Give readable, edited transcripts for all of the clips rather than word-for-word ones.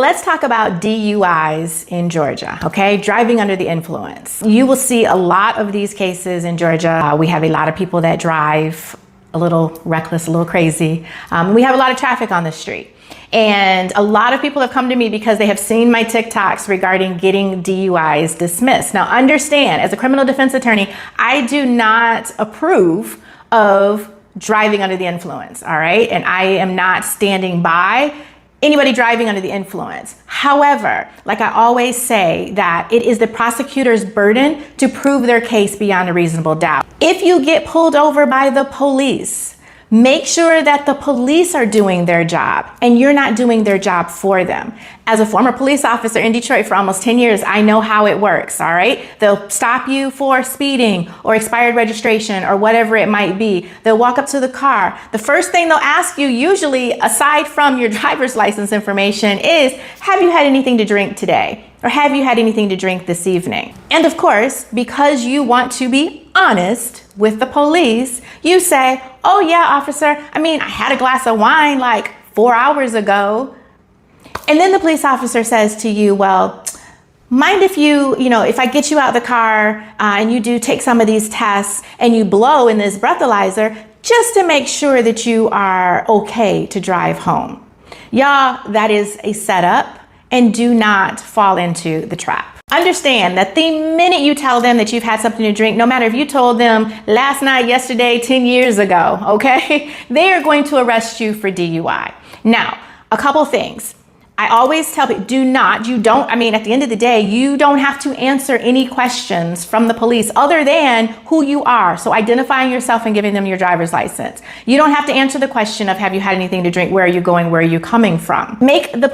let's talk about DUIs in Georgia, okay? Driving under the influence. You will see a lot of these cases in Georgia. We have a lot of people that drive a little reckless, a little crazy. We have a lot of traffic on the street. And a lot of people have come to me because they have seen my TikToks regarding getting DUIs dismissed. Now understand, as a criminal defense attorney, I do not approve of driving under the influence, all right? And I am not standing by anybody driving under the influence. However, like I always say, that it is the prosecutor's burden to prove their case beyond a reasonable doubt. If you get pulled over by the police, make sure that the police are doing their job and you're not doing their job for them. As a former police officer in Detroit for almost 10 years, I know how it works, all right? They'll stop you for speeding or expired registration or whatever it might be. They'll walk up to the car. The first thing they'll ask you, usually aside from your driver's license information, is, have you had anything to drink today? Or have you had anything to drink this evening? And of course, because you want to be honest with the police, you say, oh yeah, officer, I had a glass of wine like 4 hours ago. And then the police officer says to you, well, mind if if I get you out of the car and you do take some of these tests and you blow in this breathalyzer just to make sure that you are okay to drive home. Y'all, that is a setup, and do not fall into the trap. Understand that the minute you tell them that you've had something to drink, no matter if you told them last night, yesterday, 10 years ago, okay, they are going to arrest you for DUI. Now, a couple things. I always tell people, at the end of the day, you don't have to answer any questions from the police other than who you are. So identifying yourself and giving them your driver's license. You don't have to answer the question of, have you had anything to drink? Where are you going? Where are you coming from? Hold the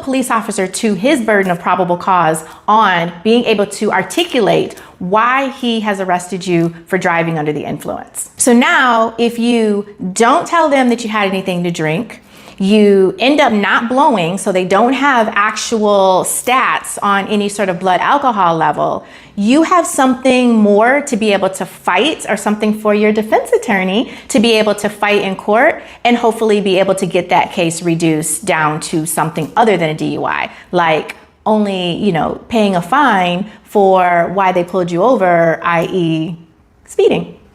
police officer to his burden of probable cause on being able to articulate why he has arrested you for driving under the influence. So now, if you don't tell them that you had anything to drink, you end up not blowing, so they don't have actual stats on any sort of blood alcohol level, you have something more to be able to fight, or something for your defense attorney to be able to fight in court, and hopefully be able to get that case reduced down to something other than a DUI, like only, paying a fine for why they pulled you over, i.e. speeding.